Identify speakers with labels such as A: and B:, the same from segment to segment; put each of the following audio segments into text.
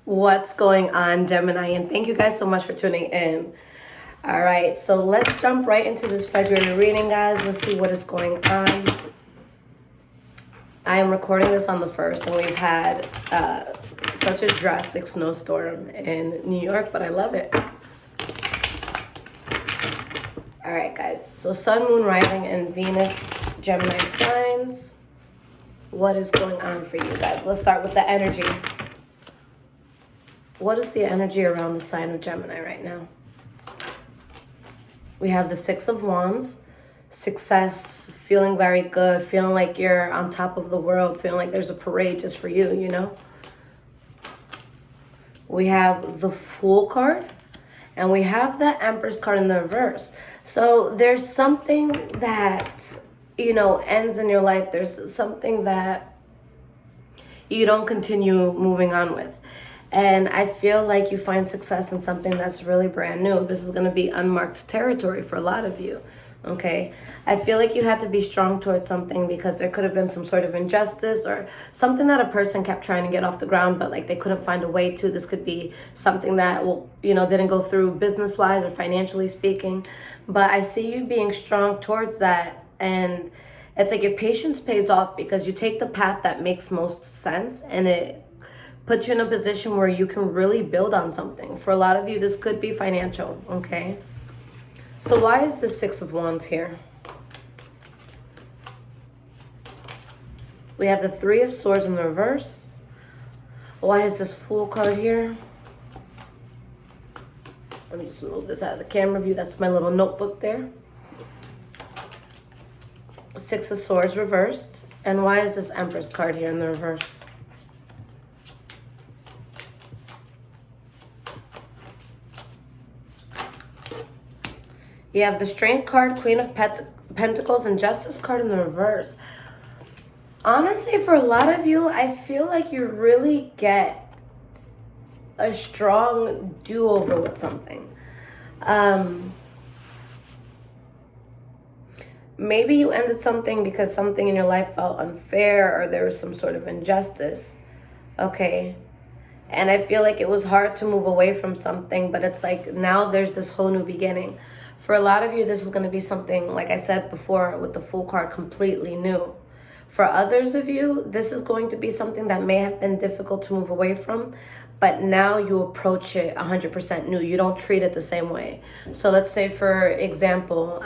A: What's going on, Gemini? And thank you guys so much for tuning in. All right, so let's jump right into this February reading, guys. Let's see what is going on. I am recording this on the 1st, and we've had such a drastic snowstorm in New York, but I love it. All right, guys. So Sun, Moon, Rising, and Venus, Gemini signs. What is going on for you guys? Let's start with the energy. What is the energy around the sign of Gemini right now? We have the Six of Wands, success, feeling very good, feeling like you're on top of the world, feeling like there's a parade just for you, you know? We have the Fool card, and we have the Empress card in the reverse. So there's something that, ends in your life. There's something that you don't continue moving on with. And I feel like you find success in something that's really brand new. This is going to be unmarked territory for a lot of you, okay? I feel like you had to be strong towards something because there could have been some sort of injustice or something that a person kept trying to get off the ground, but like they couldn't find a way to. This could be something that, didn't go through business-wise or financially speaking. But I see you being strong towards that. And it's like your patience pays off because you take the path that makes most sense, and it put you in a position where you can really build on something. For a lot of you, this could be financial, okay? So why is the Six of Wands here? We have the Three of Swords in the reverse. Why is this Fool card here? Let me just move this out of the camera view. That's my little notebook there. Six of Swords reversed. And why is this Empress card here in the reverse? You have the Strength card, Queen of Pentacles, and Justice card in the reverse. Honestly, for a lot of you, I feel like you really get a strong do-over with something. Maybe you ended something because something in your life felt unfair or there was some sort of injustice, okay? And I feel like it was hard to move away from something, but it's like now there's this whole new beginning. For a lot of you, this is going to be something, like I said before with the Fool card, completely new. For others of you, this is going to be something that may have been difficult to move away from, but now you approach it 100% new. You don't treat it the same way. So let's say, for example,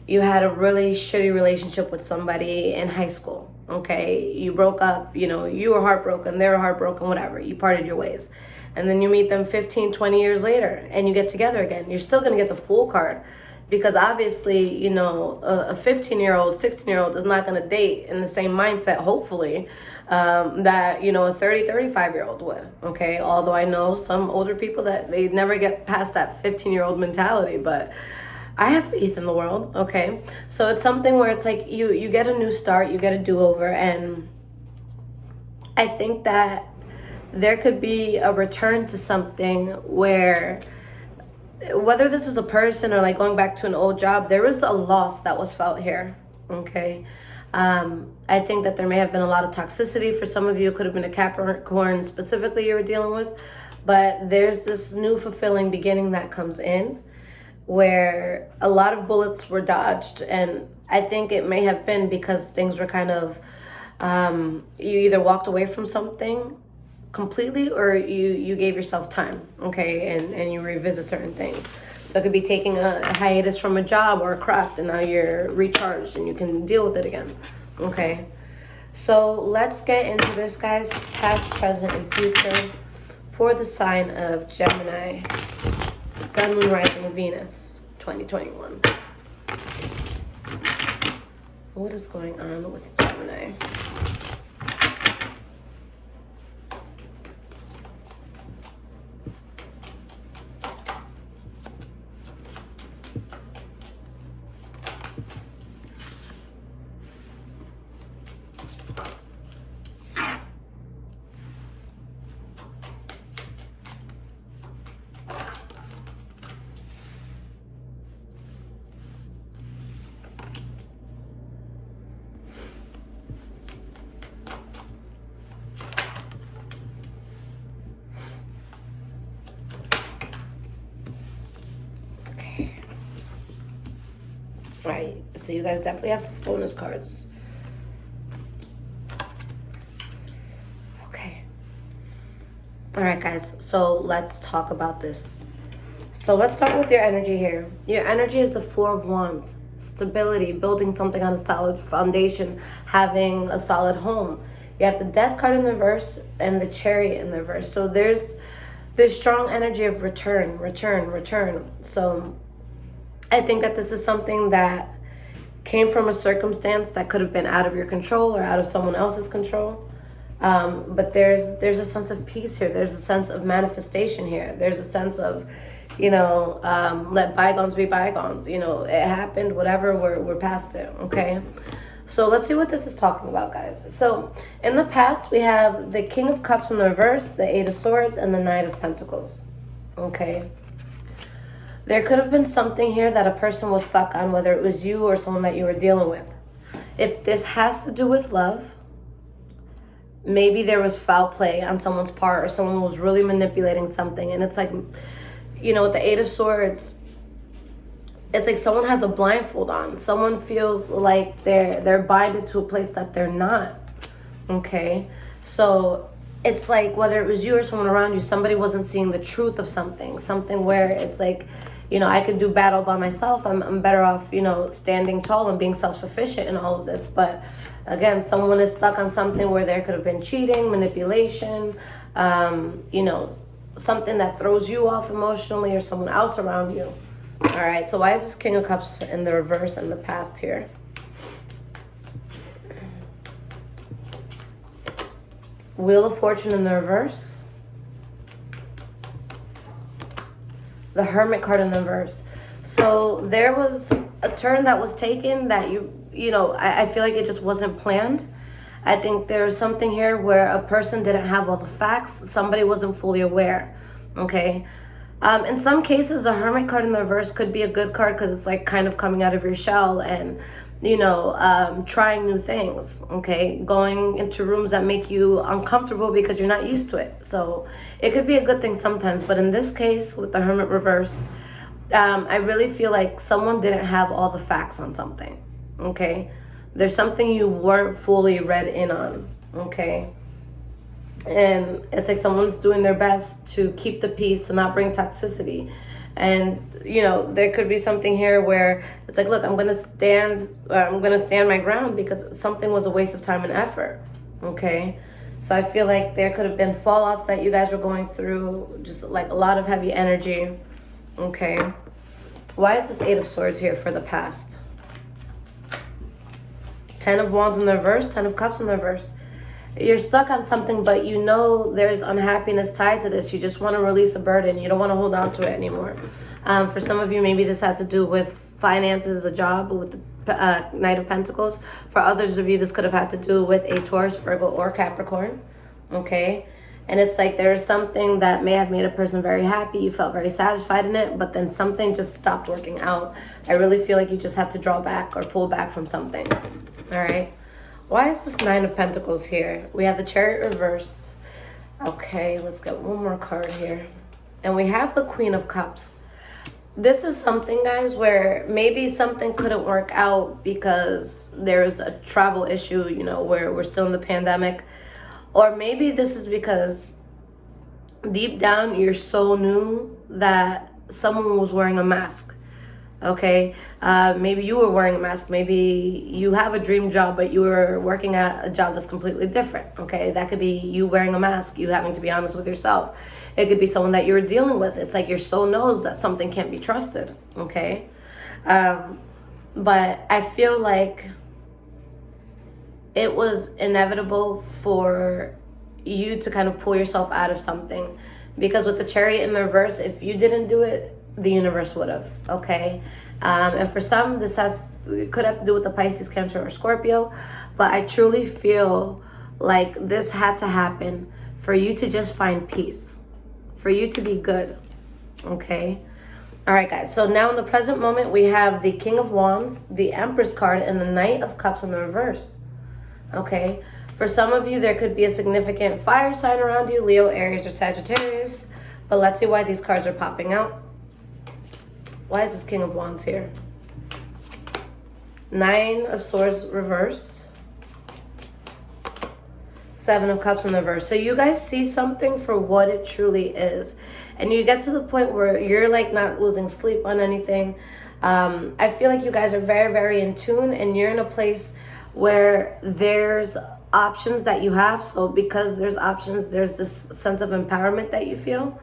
A: you had a really shitty relationship with somebody in high school, okay? You broke up, you were heartbroken, they were heartbroken, whatever. You parted your ways. And then you meet them 15, 20 years later and you get together again. You're still going to get the Fool card because obviously, a 15-year-old, 16-year-old is not going to date in the same mindset, hopefully, that, a 30, 35-year-old would, okay? Although I know some older people that they never get past that 15-year-old mentality, but I have faith in the world, okay? So it's something where it's like you get a new start, you get a do-over, and I think that there could be a return to something where, whether this is a person or like going back to an old job, there was a loss that was felt here, okay? I think that there may have been a lot of toxicity. For some of you, it could have been a Capricorn specifically you were dealing with, but there's this new fulfilling beginning that comes in where a lot of bullets were dodged, and I think it may have been because things were kind of, you either walked away from something completely or you gave yourself time, okay, and you revisit certain things. So it could be taking a hiatus from a job or a craft, and now you're recharged and you can deal with it again, okay? So let's get into this, guys. Past, present, and future for the sign of Gemini, Sun, Moon, Rising, and Venus, 2021. What is going on with Gemini? All right, so you guys definitely have some bonus cards. Okay. All right, guys, so let's talk about this. So let's start with your energy here. Your energy is the Four of Wands. Stability, building something on a solid foundation, having a solid home. You have the Death card in the reverse and the Chariot in the reverse. So there's this strong energy of return. So I think that this is something that came from a circumstance that could have been out of your control or out of someone else's control. But there's a sense of peace here. There's a sense of manifestation here. There's a sense of, let bygones be bygones. It happened, whatever, we're past it, okay? So let's see what this is talking about, guys. So in the past, we have the King of Cups in the reverse, the Eight of Swords, and the Knight of Pentacles, okay? There could have been something here that a person was stuck on, whether it was you or someone that you were dealing with. If this has to do with love, maybe there was foul play on someone's part or someone was really manipulating something. And it's like, with the Eight of Swords, it's like someone has a blindfold on. Someone feels like they're binded to a place that they're not, okay? So it's like whether it was you or someone around you, somebody wasn't seeing the truth of something where it's like, I could do battle by myself. I'm better off, standing tall and being self-sufficient in all of this. But again, someone is stuck on something where there could have been cheating, manipulation, something that throws you off emotionally or someone else around you. All right, so why is this King of Cups in the reverse in the past here? Wheel of Fortune in the reverse. The Hermit card in the reverse. So there was a turn that was taken that I feel like it just wasn't planned. I think there's something here where a person didn't have all the facts. Somebody wasn't fully aware, okay? In some cases, the Hermit card in the reverse could be a good card because it's like kind of coming out of your shell and, trying new things, okay? Going into rooms that make you uncomfortable because you're not used to it. So it could be a good thing sometimes. But in this case, with the Hermit reversed, I really feel like someone didn't have all the facts on something, okay? There's something you weren't fully read in on, okay? And it's like someone's doing their best to keep the peace, to not bring toxicity. And, there could be something here where it's like, look, I'm going to stand my ground because something was a waste of time and effort, okay? So I feel like there could have been fallouts that you guys were going through, just like a lot of heavy energy, okay? Why is this Eight of Swords here for the past? Ten of Wands in the reverse, Ten of Cups in the reverse. You're stuck on something, but there's unhappiness tied to this. You just want to release a burden. You don't want to hold on to it anymore. For some of you, maybe this had to do with finances, a job, with the Knight of Pentacles. For others of you, this could have had to do with a Taurus, Virgo, or Capricorn, okay? And it's like there's something that may have made a person very happy. You felt very satisfied in it, but then something just stopped working out. I really feel like you just had to draw back or pull back from something, all right? Why is this Nine of Pentacles here? We have the Chariot reversed. Okay, let's get one more card here. And we have the Queen of Cups. This is something, guys, where maybe something couldn't work out because there's a travel issue, where we're still in the pandemic. Or maybe this is because deep down your soul knew that someone was wearing a mask. Okay, maybe you were wearing a mask. Maybe you have a dream job, but you were working at a job that's completely different. Okay, that could be you wearing a mask, you having to be honest with yourself. It could be someone that you're dealing with. It's like your soul knows that something can't be trusted. Okay, but I feel like it was inevitable for you to kind of pull yourself out of something, because with the Chariot in the reverse, if you didn't do it, the universe would have, okay? And for some, could have to do with the Pisces, Cancer, or Scorpio, but I truly feel like this had to happen for you to just find peace, for you to be good, okay? All right, guys, so now in the present moment, we have the King of Wands, the Empress card, and the Knight of Cups in the reverse, okay? For some of you, there could be a significant fire sign around you, Leo, Aries, or Sagittarius, but let's see why these cards are popping out. Why is this King of Wands here? Nine of Swords reverse. Seven of Cups in the reverse. So you guys see something for what it truly is. And you get to the point where you're like not losing sleep on anything. I feel like you guys are very, very in tune, and you're in a place where there's options that you have. So because there's options, there's this sense of empowerment that you feel.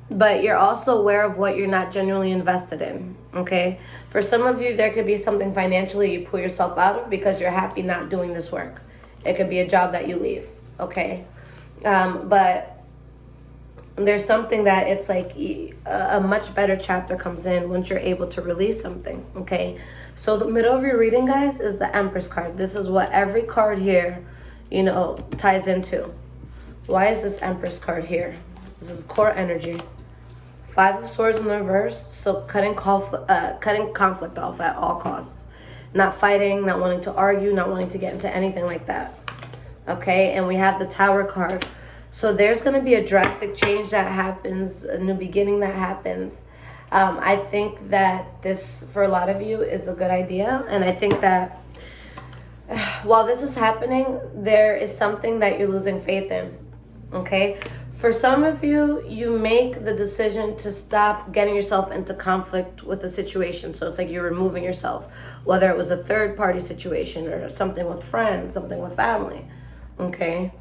A: But you're also aware of what you're not genuinely invested in, okay? For some of you, there could be something financially you pull yourself out of because you're happy not doing this work. It could be a job that you leave, okay? But there's something that it's like a much better chapter comes in once you're able to release something, okay? So the middle of your reading, guys, is the Empress card. This is what every card here, you know, ties into. Why is this Empress card here? This is core energy. Five of Swords in the reverse. So cutting conflict off at all costs. Not fighting, not wanting to argue, not wanting to get into anything like that. Okay, and we have the Tower card. So there's going to be a drastic change that happens, a new beginning that happens. I think that this, for a lot of you, is a good idea. And I think that while this is happening, there is something that you're losing faith in. Okay? For some of you, you make the decision to stop getting yourself into conflict with the situation. So it's like you're removing yourself, whether it was a third party situation or something with friends, something with family. Okay?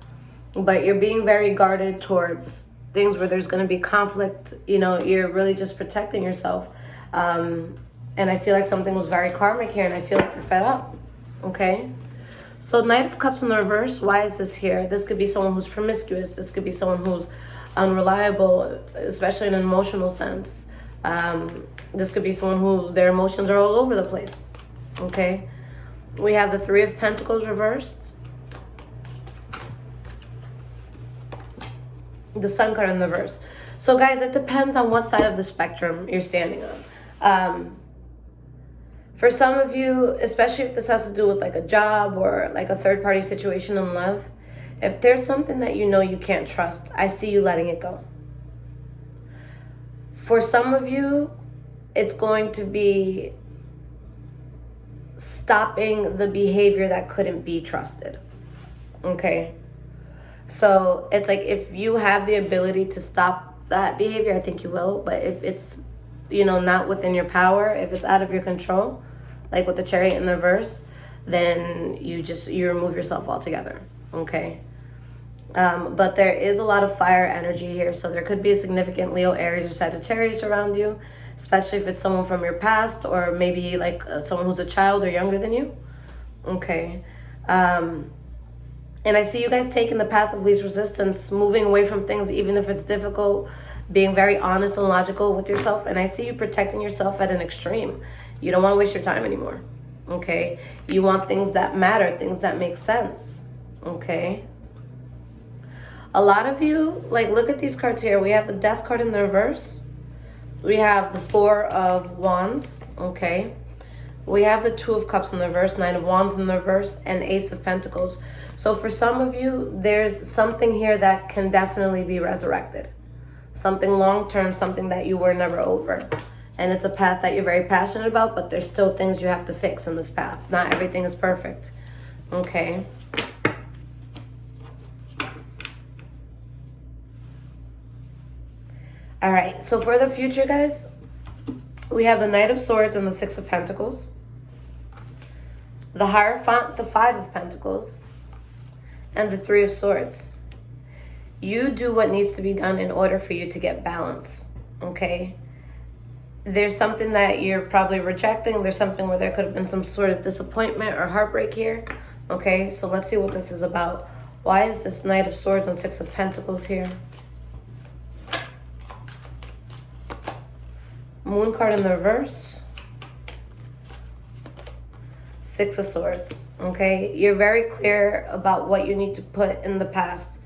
A: But you're being very guarded towards things where there's going to be conflict. You know, you're really just protecting yourself. And I feel like something was very karmic here, and I feel like you're fed up. Okay? So Knight of Cups in the reverse, why is this here? This could be someone who's promiscuous. This could be someone who's unreliable, especially in an emotional sense. This could be someone who their emotions are all over the place. Okay? We have the Three of Pentacles reversed. The Sun card in the reverse. So guys, it depends on what side of the spectrum you're standing on. For some of you, especially if this has to do with like a job or like a third party situation in love, if there's something that you know you can't trust, I see you letting it go. For some of you, it's going to be stopping the behavior that couldn't be trusted. Okay? So it's like if you have the ability to stop that behavior, I think you will. But if it's, you know, not within your power, if it's out of your control, like with the Chariot in the reverse, then you remove yourself altogether, okay? But there is a lot of fire energy here, so there could be a significant Leo, Aries, or Sagittarius around you, especially if it's someone from your past, or maybe like someone who's a child or younger than you, okay? And I see you guys taking the path of least resistance, moving away from things, even if it's difficult, being very honest and logical with yourself, and I see you protecting yourself at an extreme. You don't want to waste your time anymore, okay? You want things that matter, things that make sense, okay? A lot of you, like, look at these cards here. We have the Death card in the reverse. We have the Four of Wands, okay? We have the Two of Cups in the reverse, Nine of Wands in the reverse, and Ace of Pentacles. So for some of you, there's something here that can definitely be resurrected. Something long-term, something that you were never over. And it's a path that you're very passionate about, but there's still things you have to fix in this path. Not everything is perfect. Okay. All right. So for the future, guys, we have the Knight of Swords and the Six of Pentacles. The Hierophant, the Five of Pentacles, and the Three of Swords. You do what needs to be done in order for you to get balance. Okay. There's something that you're probably rejecting. There's something where there could have been some sort of disappointment or heartbreak here. Okay, so let's see what this is about. Why is this Knight of Swords and Six of Pentacles here? Moon card in the reverse. Six of Swords. Okay, you're very clear about what you need to put in the past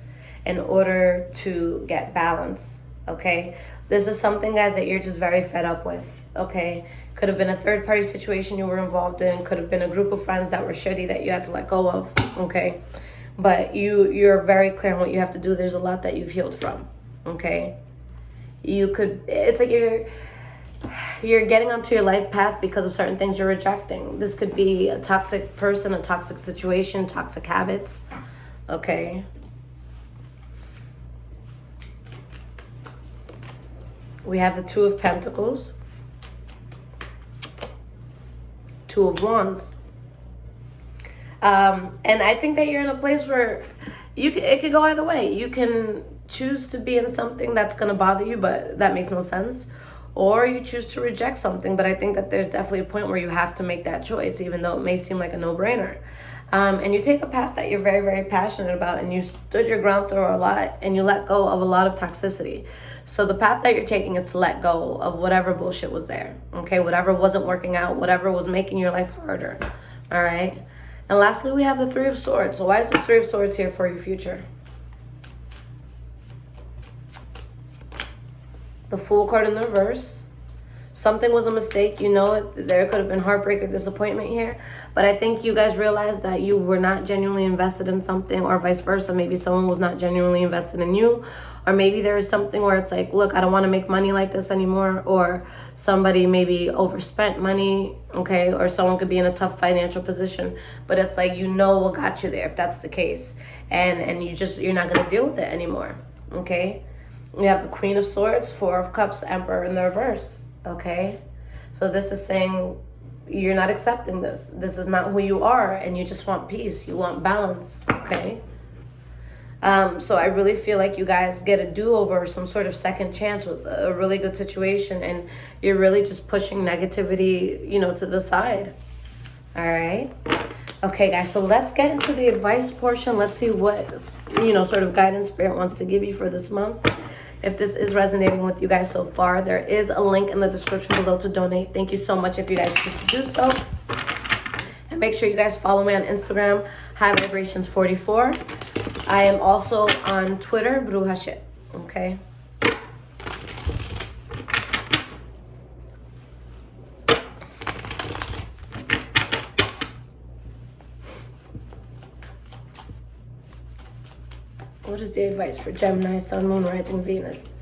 A: in order to get balance. Okay, this is something, guys, that you're just very fed up with, okay? Could have been a third-party situation you were involved in. Could have been a group of friends that were shitty that you had to let go of, okay? But you're very clear on what you have to do. There's a lot that you've healed from, okay? It's like You're getting onto your life path because of certain things you're rejecting. This could be a toxic person, a toxic situation, toxic habits. Okay. We have the Two of Pentacles, Two of Wands. And I think that you're in a place where it could go either way. You can choose to be in something that's going to bother you, but that makes no sense. Or you choose to reject something, but I think that there's definitely a point where you have to make that choice, even though it may seem like a no-brainer. And you take a path that you're very, very passionate about, and you stood your ground through a lot, and you let go of a lot of toxicity. So the path that you're taking is to let go of whatever bullshit was there, okay? Whatever wasn't working out, whatever was making your life harder, all right? And lastly, we have the Three of Swords. So why is the Three of Swords here for your future? The Fool card in the reverse. Something was a mistake, you know it. There could have been heartbreak or disappointment here. But I think you guys realized that you were not genuinely invested in something, or vice versa. Maybe someone was not genuinely invested in you. Or maybe there is something where it's like, look, I don't want to make money like this anymore. Or somebody maybe overspent money, okay? Or someone could be in a tough financial position. But it's like, you know what got you there if that's the case. And you're not going to deal with it anymore, okay? We have the Queen of Swords, Four of Cups, Emperor in the reverse, okay? So this is saying you're not accepting this. This is not who you are, and you just want peace. You want balance, okay? So I really feel like you guys get a do-over, some sort of second chance with a really good situation, and you're really just pushing negativity, you know, to the side. All right? Okay, guys, so let's get into the advice portion. Let's see what, you know, sort of guidance Spirit wants to give you for this month. If this is resonating with you guys so far, there is a link in the description below to donate. Thank you so much if you guys choose to do so. And make sure you guys follow me on Instagram, High Vibrations 44. I am also on Twitter, Bruja Shit, okay? What is the advice for Gemini, Sun, Moon, Rising, Venus,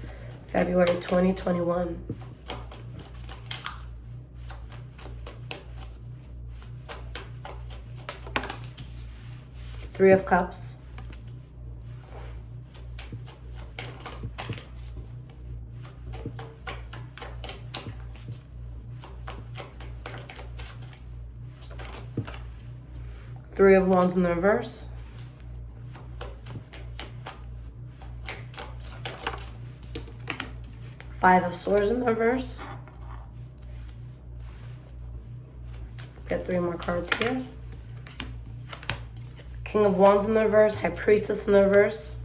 A: February 2021? Three of Cups. Three of Wands in the reverse. Five of Swords in the reverse. Let's get three more cards here. King of Wands in the reverse. High Priestess in the reverse.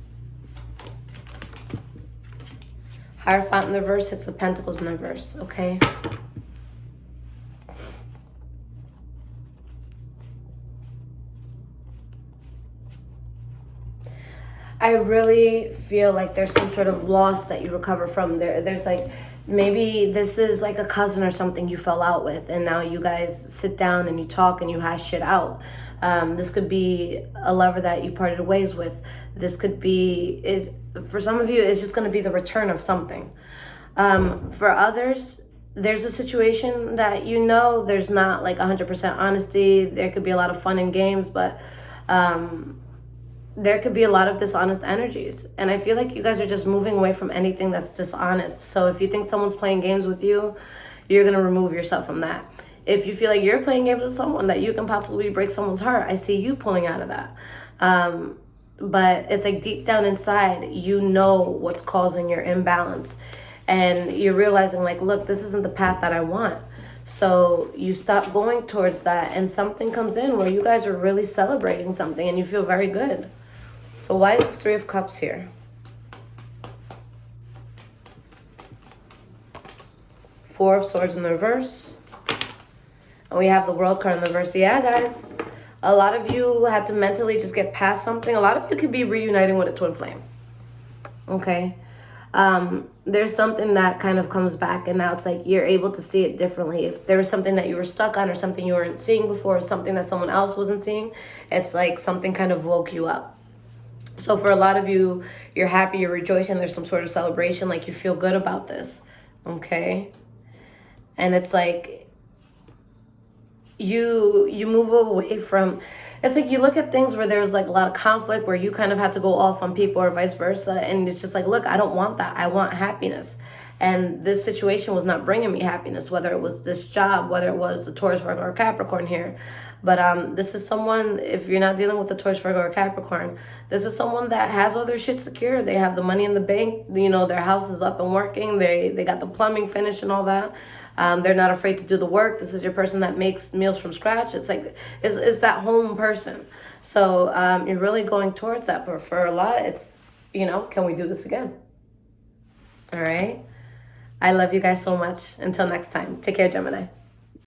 A: Hierophant in the reverse. Six of Pentacles in the reverse. Okay. I really feel like there's some sort of loss that you recover from. There's like, maybe this is like a cousin or something you fell out with, and now you guys sit down and you talk and you hash shit out. This could be a lover that you parted ways with. This could be, for some of you, it's just going to be the return of something. For others, there's a situation that you know there's not like 100% honesty. There could be a lot of fun and games, but there could be a lot of dishonest energies. And I feel like you guys are just moving away from anything that's dishonest. So if you think someone's playing games with you, you're going to remove yourself from that. If you feel like you're playing games with someone, that you can possibly break someone's heart, I see you pulling out of that. But it's like deep down inside, you know what's causing your imbalance. And you're realizing like, look, this isn't the path that I want. So you stop going towards that, and something comes in where you guys are really celebrating something and you feel very good. So why is this Three of Cups here? Four of Swords in the reverse. And we have the World card in the reverse. Yeah, guys. A lot of you had to mentally just get past something. A lot of you could be reuniting with a twin flame. Okay? There's something that kind of comes back, and now it's like you're able to see it differently. If there was something that you were stuck on, or something you weren't seeing before, or something that someone else wasn't seeing, it's like something kind of woke you up. So for a lot of you, you're happy, you're rejoicing, there's some sort of celebration, like you feel good about this, okay? And it's like you move away from, it's like you look at things where there's like a lot of conflict where you kind of have to go off on people or vice versa, and it's just like, look, I don't want that. I want happiness. And this situation was not bringing me happiness, whether it was this job, whether it was a Taurus, Virgo, or Capricorn here. But this is someone, if you're not dealing with the Taurus, Virgo, or Capricorn, this is someone that has all their shit secure. They have the money in the bank, you know, their house is up and working. They got the plumbing finished and all that. They're not afraid to do the work. This is your person that makes meals from scratch. It's like, it's that home person. So you're really going towards that. But for a lot, it's, you know, can we do this again? All right. I love you guys so much. Until next time. Take care, Gemini.